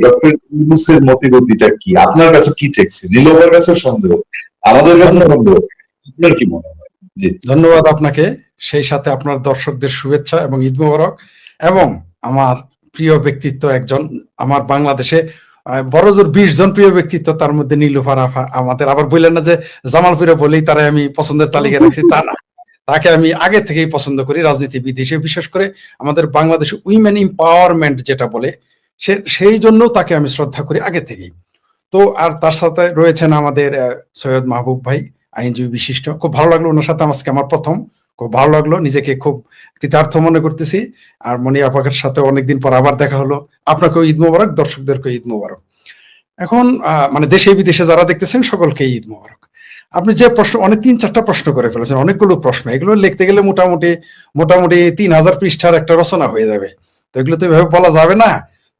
Doctor ইউনূসের মতিগতিটা কি? আপনার কাছে কি ঠেকছে? নীলুফার কাছে সন্দেহ, আমাদের কাছে সন্দেহ, আপনার কি মনে হয়? জি, ধন্যবাদ আপনাকে, সেই সাথে আপনার দর্শকদের শুভেচ্ছা এবং ঈদ মোবারক। এবং আমার প্রিয় ব্যক্তিত্ব একজন, আমার বাংলাদেশে বড়জোর 20 জন প্রিয় ব্যক্তিত্ব, তার মধ্যে নীলুফার আফা আমাদের। আবার বললেন না যে জামালপুরে বলেই তারা আমি পছন্দের তালিকায় রাখছি, তা না। তাকে আমি আগে থেকেই পছন্দ করি রাজনীতিবিদ হিসেবে, বিশেষ করে আমাদের বাংলাদেশে উইমেন এম্পাওয়ারমেন্ট যেটা বলে, সেই জন্য তাকে আমি শ্রদ্ধা করি আগে থেকেই। তো আর তার সাথে রয়েছেন আমাদের সৈয়দ মাহবুব ভাই, আইনজীবী বিশিষ্ট। খুব ভালো লাগলো ওনার সাথে আজকে আমার প্রথম, খুব ভালো লাগলো, নিজেকে খুব কৃতার্থ মনে করতেছি। আর মনি আপাকের সাথে অনেকদিন পর আবার দেখা হলো। আপনাকেও ঈদ মোবারক, দর্শকদেরকে ঈদ মোবারক। এখন মানে দেশে বিদেশে যারা দেখতেছেন সকলকে ঈদ মোবারক। আপনি যে প্রশ্ন, অনেক 3-4টা প্রশ্ন করে ফেলেছেন, অনেকগুলো প্রশ্ন, এগুলো লিখতে গেলে মোটামুটি 3000 পৃষ্ঠার একটা রচনা হয়ে যাবে। তো এগুলো তো এভাবে বলা যাবে না।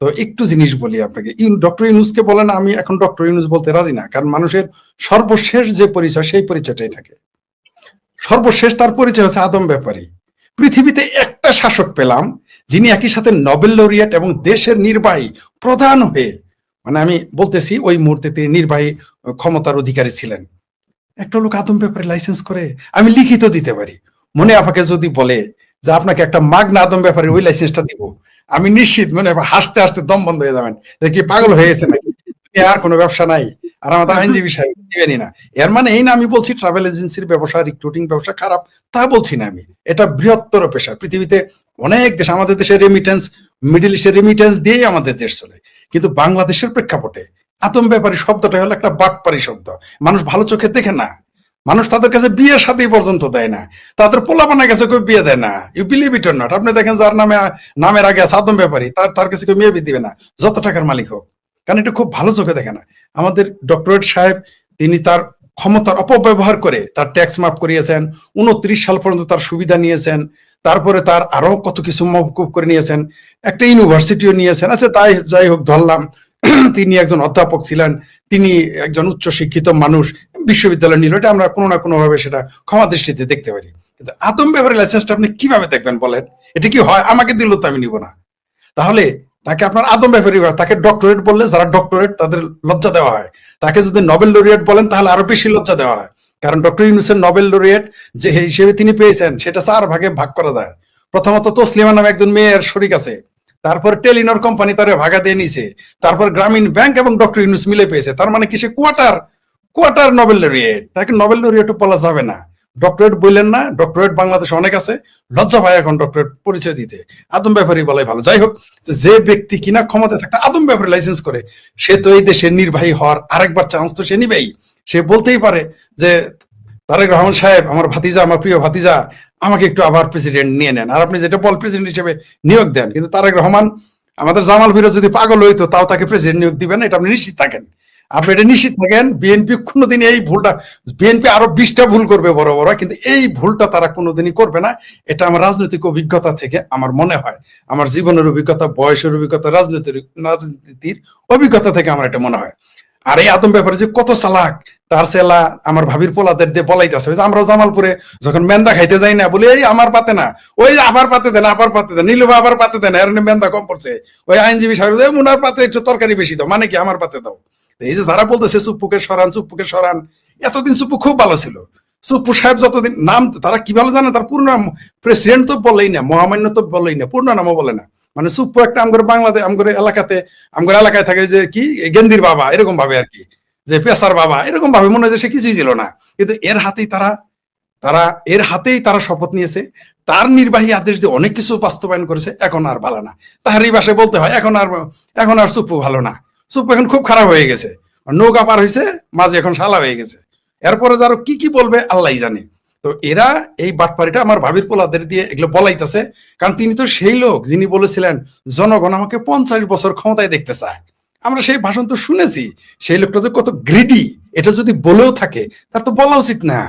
তো একটু জিনিস বলি আপনাকে। ডক্টর ইউনূসকে বলেন, আমি এখন ডক্টর ইউনূস বলতে রাজি না, কারণ মানুষের সর্বশেষ যে পরিচয় সেই পরিচয়টাই থাকে। সর্বশেষ তার পরিচয় হচ্ছে আদম ব্যাপারী। পৃথিবীতে একটা শাসক পেলাম যিনি একই সাথে নোবেল লরিয়েট এবং দেশের নির্বাহী প্রধান হয়ে, মানে আমি বলতেছি ওই মুহূর্তে তিনি নির্বাহী ক্ষমতার অধিকারী ছিলেন। একটা লোক আদম ব্যাপারে লাইসেন্স করে, আমি লিখিত দিতে পারি। মনে আপনাকে যদি বলে যে আপনাকে একটা মাগনা আদম ব্যাপারে ওই লাইসেন্সটা দিব, আমি নিশ্চিত মনে হাসতে হাসতে দম বন্ধ হয়ে যাবেন, যে কি পাগল হয়ে গেছে নাকি, আর কোনো ব্যবসা নাই, আর আমাদের আইনজীবী সাহেব দিবেনই না। এর মানে এই না আমি বলছি ট্রাভেল এজেন্সির ব্যবসা, রিক্রুটিং ব্যবসা খারাপ, তা বলছি না আমি। এটা বৃহত্তর পেশা। পৃথিবীতে অনেক দেশ, আমাদের দেশের রেমিটেন্স, মিডল ইস্টের রেমিটেন্স দিয়েই আমাদের দেশ চলে। কিন্তু বাংলাদেশের প্রেক্ষাপটে আদম ব্যাপারী শব্দটা হলো একটা বাটপারি শব্দ। মানুষ ভালো চোখে দেখে না, মানুষ তাদের কাছে বিয়ের সাথে পর্যন্ত দেয় না, তাদের পোলাপানের কাছে কেউ বিয়ে দেয় না। You believe it or not. আপনি দেখেন যার নামের আগে আছে আদম ব্যাপারী, তার কাছে কেউ মেয়ে দিবে না, যত টাকার মালিক হোক, কারণ এটা খুব ভালো চোখে দেখে না। আমাদের ডক্টরেট সাহেব, তিনি তার ক্ষমতার অপব্যবহার করে তার ট্যাক্স মাফ করিয়েছেন, 29 সাল পর্যন্ত তার সুবিধা নিয়েছেন, তারপরে তার আরো কত কিছু মওকুফ করে নিয়েছেন, একটা ইউনিভার্সিটিও নিয়েছেন। আচ্ছা তাই যাই হোক, ধরলাম তিনি একজন অধ্যাপক ছিলেন, তিনি একজন উচ্চ শিক্ষিত মানুষ, বিশ্ববিদ্যালয় নিল, এটা আমরা কোনো না কোনো ভাবে সেটা ক্ষমা দৃষ্টিতে দেখতে পারি। কিন্তু আদম ব্যাপারে লাইসেন্সটা আপনি কিভাবে দেখবেন বলেন? এটা কি হয় আমাকে দিল তো আমি নিব না? তাহলে তাকে আপনার আদম ব্যাপারী, তাকে ডক্টরেট বললে যারা ডক্টরেট তাদের লজ্জা দেওয়া হয়, তাকে যদি নোবেল লরিয়েট বলেন তাহলে আরো বেশি লজ্জা দেওয়া হয়। কারণ ডক্টর ইউনূসের নোবেল লরিয়েট যে হিসেবে তিনি পেয়েছেন সেটা 4 ভাগে ভাগ করা যায়। প্রথমত তসলিমা নামে একজন মেয়ের শরিক আছে, তারপর টেলিনর কোম্পানি তারে ভাগা দিয়ে নিছে, তারপর গ্রামীণ ব্যাংক এবং ডক্টর ইউনূস মিলে পেয়েছে। তার মানে কি সে কোয়ার্টার নোবেল লরিয়েট? তাকে নোবেল লরিয়েট বলা যাবে না। ডক্টরেট বললেন না, ডক্টরেট বাংলাদেশে অনেক আছে, লজ্জা পায় এখন ডক্টরেট পরিচয় দিতে। আদম ব্যাপারী বলাই ভালো। যাই হোক, যে ব্যক্তি কিনা ক্ষমতা থাকতে আদম ব্যাপারী লাইসেন্স করে, সে তো এই দেশের নির্বাহী হওয়ার আরেকবার চান্স তো সে নিবেই। সে বলতেই পারে যে তারেক রহমান সাহেব, আমার ভাতিজা, আমার প্রিয় ভাতিজা, আমাকে একটু আবার প্রেসিডেন্ট নিয়ে নেন, আর আপনি যেটা বল প্রেসিডেন্ট হিসেবে নিয়োগ দেন। কিন্তু তারেক রহমান, আমাদের জামাল ভিরো যদি পাগল হইতো তাও তাকে প্রেসিডেন্ট নিয়োগ দিবেন, এটা আপনি নিশ্চিত থাকেন। আপনি এটা নিশ্চিত থাকেন। বিএনপি কোনোদিন এই ভুলটা, বিএনপি আরো 20টা ভুল করবে বড় বড়, কিন্তু এই ভুলটা তারা কোনোদিনই করবে না। এটা আমার রাজনৈতিক অভিজ্ঞতা থেকে আমার মনে হয়, আমার জীবনের অভিজ্ঞতা, বয়সের অভিজ্ঞতা, রাজনীতির অভিজ্ঞতা থেকে আমার এটা মনে হয়। আর এই আদম ব্যাপারে যে কত চালাক, তার সেলা আমার ভাবির পোলাদের দিয়ে বলাইতেছে। আমরাও জামালপুরে যখন মেন্দা খাইতে যাই না, বলি এই আমার পাতে না, ওই আবার পাতে দেন, আবার পাতে দেন, নীলুভা আবার পাতে দেন, এর মেন্দা কম পড়ছে। ওই আইনজীবী সাহেব মুনার পাতে একটু তরকারি বেশি দাও, মানে কি আমার পাতে দাও। এই যে যারা বলতেছে চুপ্পুকে সরান, এতদিন চুপ্পু খুব ভালো ছিল। চুপ্পু সাহেব যতদিন নাম, তারা কি ভালো জানে, তার পূর্ণ নাম প্রেসিডেন্ট তো বলেই না, মহামান্য তো বলেই না, পূর্ণ নামও বলে না। মানে চুপ্পু একটা আমগর বাংলাদেশ, আমগর এলাকায় থাকে যে কি গেন্দির বাবা, এরকম ভাবে আর কি, যে পেশার বাবা, এরকম ভাবে মনে হয় যে সে কিছুই ছিল না। কিন্তু এর হাতেই তারা শপথ নিয়েছে, তার নির্বাহী আদেশ দিয়ে অনেক কিছু বাস্তবায়ন করেছে। এখন আর ভালো না, তাহারই ভাষায় বলতে হয়, এখন আর চুপ্পু ভালো না, চুপ্পু এখন খুব খারাপ হয়ে গেছে, নৌকা পার হয়েছে, মাঝে এখন শালা হয়ে গেছে। এরপরে যারা কি বলবে আল্লাহ জানে। তো এরা এই বাটপাড়িটা আমার ভাবির পোলাদের দিয়ে এগুলো বলাইতেছে, কারণ তিনি তো সেই লোক যিনি বলেছিলেন জনগণ আমাকে 50 বছর ক্ষমতায় দেখতে চায়। আমরা সেই ভাষণ তো শুনেছি। সেই লোকটা যে কত গ্রিডি, এটা যদি বলেও থাকে তার তো বলা উচিত না।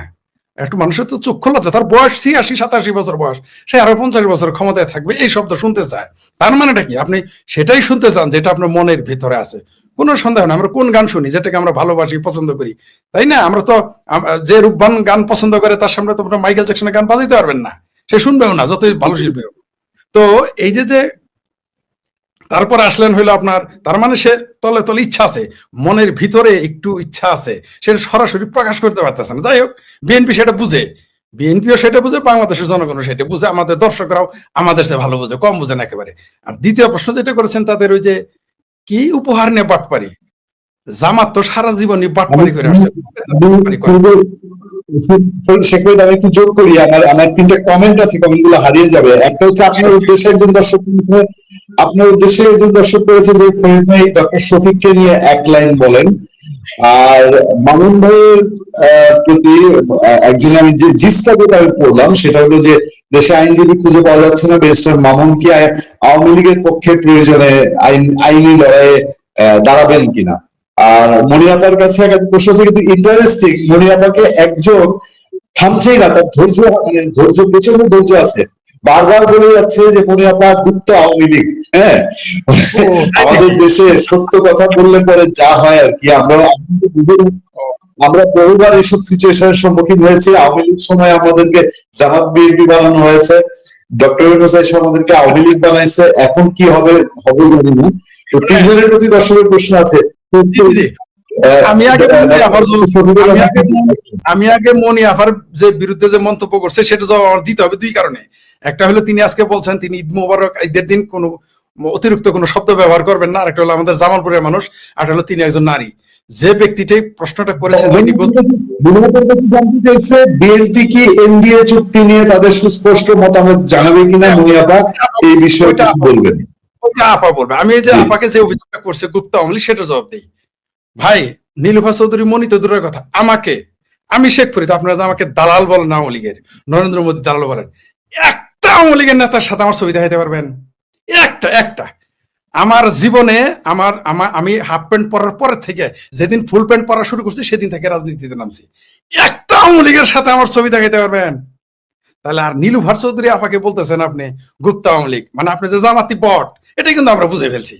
একটা মানুষের তো চক্ষু লজ্জা, তার বয়স 86-87 বছর বয়স, সে আরো 50 বছর ক্ষমতায় থাকবে, এই শব্দ শুনতে চায়। তার মানেটা কি? আপনি সেটাই শুনতে চান যেটা আপনার মনের ভিতরে আছে। কোনো সন্দেহ না, আমরা কোন গান শুনি যেটাকে আমরা ভালোবাসি, পছন্দ করি, তাই না? আমরা তো যে রূপবান গান পছন্দ করে তার সামনে তো আপনার মাইকেল জ্যাকসনের গান বাজাইতে পারবেন না, সে শুনবেও না, যতই ভালো শিল্পী হোক। তো এই যে তারপর আসলেন হইলো আপনার, তার মানে সে তলে তলে ইচ্ছা আছে, মনের ভিতরে একটু ইচ্ছা আছে, সেটা সরাসরি প্রকাশ করতে পারতেছে না। যাই হোক, বিএনপি সেটা বুঝে, বিএনপিও সেটা বুঝে, বাংলাদেশের জনগণও সেটা বুঝে, আমাদের দর্শকরাও আমাদের সে ভালো বুঝে, কম বুঝে না একেবারে। আর দ্বিতীয় প্রশ্ন যেটা করেছেন তাদের ওই যে কি উপহার নিয়ে বাটপারি, জামাত তো সারা জীবনই বাটপারি করে আসছে। আমি একটু যোগ করি, আমার তিনটা কমেন্ট আছে, কমেন্ট গুলো হারিয়ে যাবে। একটা হচ্ছে আপনার উদ্দেশ্যে একজন দর্শক, আপনার উদ্দেশ্যে একজন দর্শক করেছে যে ফরিদ ভাই ডক্টর শফিককে নিয়ে এক লাইন বলেন। আর মামুন ভাইয়ের প্রতি একজন আমি যে জিসটা যেটা আমি পড়লাম সেটা হলো যে দেশে আইনজীবী খুঁজে পাওয়া যাচ্ছে না, ব্যারিস্টার মামুন কি আওয়ামী লীগের পক্ষে প্রয়োজনে আইনি লড়াইয়ে দাঁড়াবেন কিনা। আর মনিয়াপার কাছে একটা প্রশ্ন আছে, কিন্তু ইন্টারেস্টিং, মনিয়াপাকে একজন থামছেই না, তার ধৈর্য, মানে ধৈর্য, প্রচন্ড ধৈর্য আছে, বারবার বলে যাচ্ছে যে মনিয়াপা গুপ্ত আওয়ামী লীগ। হ্যাঁ, আমাদের দেশে সত্য কথা বললে পরে যা হয় আর কি, আমরা বহুবার এইসব সিচুয়েশনের সম্মুখীন হয়েছি। আওয়ামী লীগ সময় আমাদেরকে জামাত বিএনপি বানানো হয়েছে, ডক্টর ইউনূস এসে আমাদেরকে আওয়ামী লীগ বানাইছে, এখন কি হবে হবে জানি না। তো তিনজনের প্রতি দর্শকের প্রশ্ন আছে। আমি আগে মনি আফার যে বিরুদ্ধে যে মন্তব্য করছে সেটা জবাব দিতে হবে দুই কারণে। একটা হলো তিনি আজকে বলছেন তিনি ঈদ মোবারক, ঈদের দিন কোনো অতিরিক্ত কোনো শব্দ ব্যবহার করবেন না। আরেকটা হলো আমাদের জামালপুরের মানুষ, আর হলো তিনি একজন নারী। যে ব্যক্তিটাই প্রশ্নটা করেছেন তিনি জানতে চাইছে বিএনপি কি এনডিএ চুক্তি নিয়ে তাদের সুস্পষ্ট মতামত জানাবে কিনা, মুনিয়াপা এই বিষয়ে কিছু বলবেন? ওইটা আপা বলবে। আমি এই যে আপাকে যে অভিযোগটা করছে গুপ্ত আওয়ামী লীগ, সেটা জবাব দিই। ভাই নীলুফা চৌধুরী মনি তো দূরের কথা, আমি শেখ ফরিদ, আপনারা যে আমাকে দালাল বলেন আওয়ামী লীগের, নরেন্দ্র মোদী দালাল বলেন, একটা আওয়ামী লীগের নেতার সাথে আমার ছবি দেখাইতে পারবেন? একটা আমার জীবনে আমি হাফ প্যান্ট পরার পরের থেকে যেদিন ফুল প্যান্ট পরা শুরু করছি সেদিন থেকে রাজনীতিতে নামছি, একটা আওয়ামী লীগের সাথে আমার ছবি দেখাইতে পারবেন? তাহলে আর নীলুফার চৌধুরী আপাকে বলতেছেন আপনি গুপ্ত আওয়ামী লীগ, মানে আপনি যে জামাতি বট, এটাই কিন্তু আমরা বুঝে ফেলছি।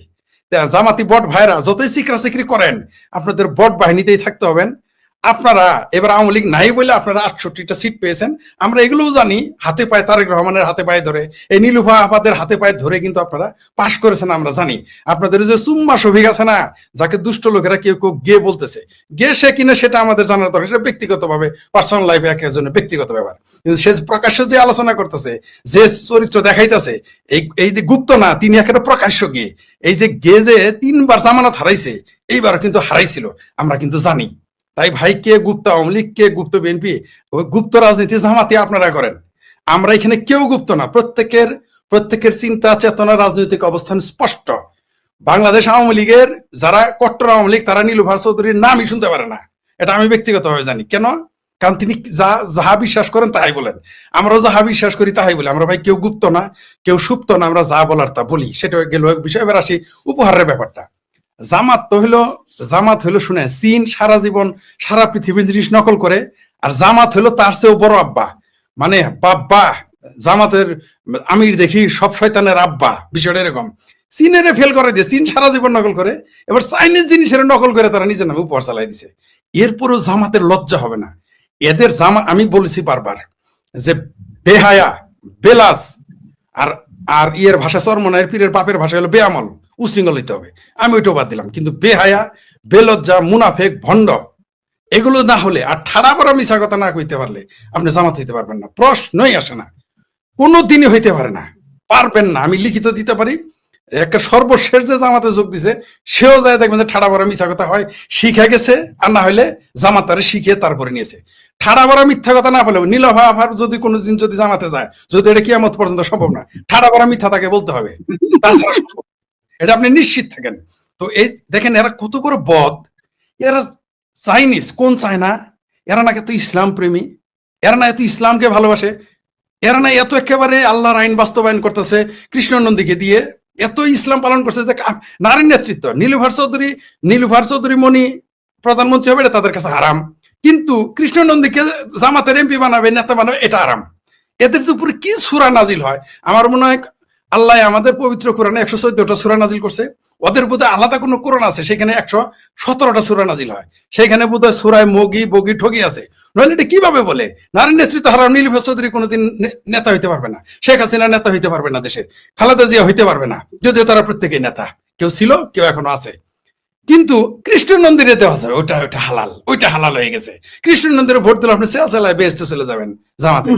জামাতি বট ভাইরা যতই চিকরা চিকরি করেন, আপনাদের বট বাহিনীতেই থাকতে হবেন। আপনারা এবার আওয়ামী লীগ নাই বলে আপনারা 68টা সিট পেয়েছেন, আমরা এগুলোও জানি, হাতে পায়ে তারেক রহমানের হাতে পায়ে ধরে, এই নীলুফা আপাদের হাতে পায়ে ধরে কিন্তু আপনারা পাশ করেছেন, আমরা জানি। আপনাদের যে সুম্মা শফিক আছে না, যাকে দুষ্ট লোকেরা কেউ কেউ গে বলতেছে, গে সে কিনা সেটা আমাদের জানার দরকার, সেটা ব্যক্তিগতভাবে পার্সোনাল লাইফে এক একজনের ব্যক্তিগত ব্যাপার। কিন্তু সে প্রকাশ্য যে আলোচনা করতেছে, যে চরিত্র দেখাইতেছে, এই যে গুপ্ত না, তিনি একেবারে প্রকাশ্য গে। এই যে গে যে 3বার জামানত হারাইছে, এইবার কিন্তু হারাইছিল, আমরা কিন্তু জানি। তাই ভাই, কে গুপ্ত আওয়ামী লীগ, কে গুপ্ত বিএনপি, ওই গুপ্ত রাজনীতি জামাতি আপনারা করেন, আমরা এখানে কেউ গুপ্ত না। প্রত্যেকের চিন্তা চেতনা রাজনৈতিক অবস্থান স্পষ্ট। বাংলাদেশ আওয়ামী লীগের যারা কট্টর আওয়ামী লীগ, তারা নীলুফার চৌধুরীর নামই শুনতে পারে না, এটা আমি ব্যক্তিগতভাবে জানি। কেন? কারণ তিনি যাহা বিশ্বাস করেন তাহাই বলেন, আমরাও যাহা বিশ্বাস করি তাহাই বলি। আমরা ভাই কেউ গুপ্ত না, কেউ সুপ্ত না, আমরা যা বলার তা বলি। সেটা গেল এক বিষয়। এবার আসি উপহারের ব্যাপারটা। জামাত হইলো শুনে, চীন সারা জীবন সারা পৃথিবীর জিনিস নকল করে, আর জামাত হইলো তার চেয়েও বড় আব্বা, মানে বাব্বা। জামাতের আমির দেখি সব শয়তানের আব্বা, বিষয়টা এরকম। চীনের ফেল করে দিয়ে, চীন সারা জীবন নকল করে, এবার চাইনিজ জিনিসের নকল করে তারা নিজের নামে উপহার চালাই দিছে। এরপরও জামাতের লজ্জা হবে না? এদের আমি বলেছি বারবার যে বেহায়া, বেলাস, আর ইয়ের ভাষা চরমনায়ের পীরের বাপের ভাষা হলো বেআমল, উশৃঙ্খল হইতে হবে। আমি ওইটাও বাদ দিলাম, কিন্তু বেহায়া, বেলজ্জা, মুনাফেক, ভণ্ড, এগুলো না হলে, আর ঠাড়া বড় মিছা কথা না কইতে পারলে আপনি জামাত হইতে পারবেন না, প্রশ্নই আসে না, কোনো দিনই হইতে পারে না, পারবেন না। আমি লিখিত দিতে পারি, একটা সর্বশেষ যে জামাতে যোগ দিছে সেও যায় দেখবেন যে ঠাড়া বড় মিছা কথা হয়, শিখে গেছে, আর না হলে জামাতারে শিখিয়ে তারপরে নিয়েছে। ঠাড়া বড়া মিথ্যা কথা না বলে, নীলফা আফার যদি কোনোদিন যদি জামাতে যায়, যদি এটা কিয়ামত পর্যন্ত সম্ভব না, ঠাড়া বড়া মিথ্যা তাকে বলতে হবে, তাছাড়া সম্ভব, এটা আপনি নিশ্চিত থাকেন। তো এই দেখেন এরা কত বড় বদ। এরা চাইনিজ, কোন চায়না, এরা না এত ইসলাম প্রেমী, এরা না এত ইসলামকে ভালোবাসে, এরা না এত একেবারে আল্লাহর আইন বাস্তবায়ন করতেছে কৃষ্ণ নন্দীকে দিয়ে, এত ইসলাম পালন করছে যে নারীর নেতৃত্ব। নীলুফার চৌধুরী মনি প্রধানমন্ত্রী হবে, এটা তাদের কাছে হারাম, কিন্তু কৃষ্ণ নন্দীকে জামাতের এমপি বানাবে, নেতা বানাবে, এটা আরাম। এদের উপরে কি সূরা নাজিল হয়, আমার মনে হয় আল্লাহ আমাদের পবিত্র কোরআনে 114টা সূরা নাজিল করছে, ওদের বোধহয় আলাদা কোনো কোরআন আছে সেখানে 117টা সূরা নাজিল হয়, সেখানে বোধহয় সূরায় মগি বগি ঠগি আছে, নইলে এটা কিভাবে বলে? নারী নেতৃত্ব হারাম নীলুফার চৌধুরী কোনোদিন নেতা হইতে পারবে না, শেখ হাসিনা নেতা হইতে পারবে না, দেশে খালেদা জিয়া হইতে পারবে না, যদিও তারা প্রত্যেকেই নেতা, কেউ ছিল কেউ এখনো আছে। কিন্তু কৃষ্ণ মন্দিরে দেওয়া যাবে, ওইটা হালাল হয়ে গেছে। কৃষ্ণ মন্দিরে ভোট দিলে আপনি সেলসালায় বেহেশতে চলে যাবেন জামাতে।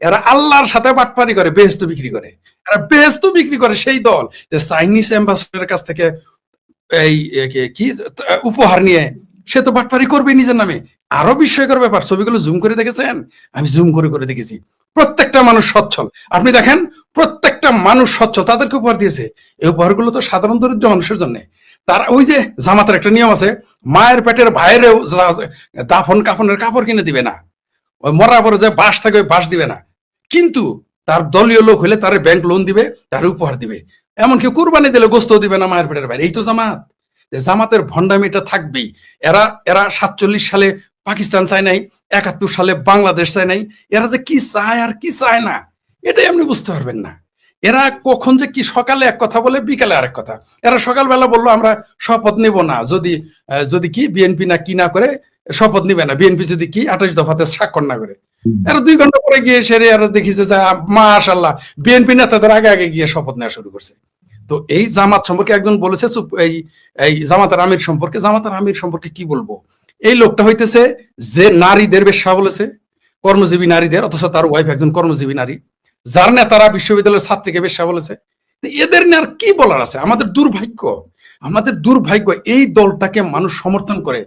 এরা আল্লাহর সাথে বাটপারি করে, বেহেশত বিক্রি করে। এরা বেহেশত বিক্রি করে সেই দল যে চাইনিজ অ্যাম্বাসেডারের কাছ থেকে এই কি উপহার নিয়ে সে তো বাটপারি করবে নিজের নামে। আরো বিস্ময়কর ব্যাপার, ছবিগুলো জুম করে দেখেছেন? আমি জুম করে দেখেছি। প্রত্যেকটা মানুষ সচ্ছল, আপনি দেখেন প্রত্যেকটা মানুষ সচ্ছল, তাদেরকে উপহার দিয়েছে। এই উপহারগুলো তো সাধারণ দরিদ্র মানুষের জন্য। তার ওই যে জামাতের একটা নিয়ম আছে, মায়ের পেটের ভাইয়েরও দাফন কাফনের কাপড় কিনে দিবে না, ওই মরার পরে যে বাঁশ থাকে ওই বাঁশ দিবে না, কিন্তু তার দলীয় লোক হলে তার ব্যাংক লোন দিবে, তার উপহার দিবে, এমনকি কুরবানি দিলে গোস্ত দিবে না মায়ের পেটের বাইরে। এই তো জামাত। জামাতের ভণ্ডামিটা থাকবেই। এরা 47 সালে পাকিস্তান চায় নাই, 71 সালে বাংলাদেশ চায় নাই। এরা যে কি চায় আর কি চায় না এটাই আপনি বুঝতে পারবেন না। এরা কখন যে কি সকালে এক কথা বলে বিকালে আরেক কথা। এরা সকালবেলা বললো আমরা শপথ নেব না যদি কি বিএনপি না কি না করে শপথ নিবে না, বিএনপি যদি কি 28 দফাতে স্বাক্ষর না করে। এরা 2 ঘন্টা পরে গিয়ে সেরে এরা দেখিছে যে মাশাআল্লাহ বিএনপি নেতাদের আগে গিয়ে শপথ নেওয়া শুরু করছে। তো এই জামাত সম্পর্কে একজন বলেছে, এই জামাতের আমির সম্পর্কে কি বলবো, এই লোকটা হইতেছে যে নারীদের বেশ্যা বলেছে, কর্মজীবী নারীদের, অথচ তার ওয়াইফ একজন কর্মজীবী নারী, যার নেতারা বিশ্ববিদ্যালয়ের ছাত্রীকে বেশ্যা বলেছে। এদের নিয়ে আর কি বলার আছে? আমাদের দুর্ভাগ্য এই দলটাকে মানুষ সমর্থন করে।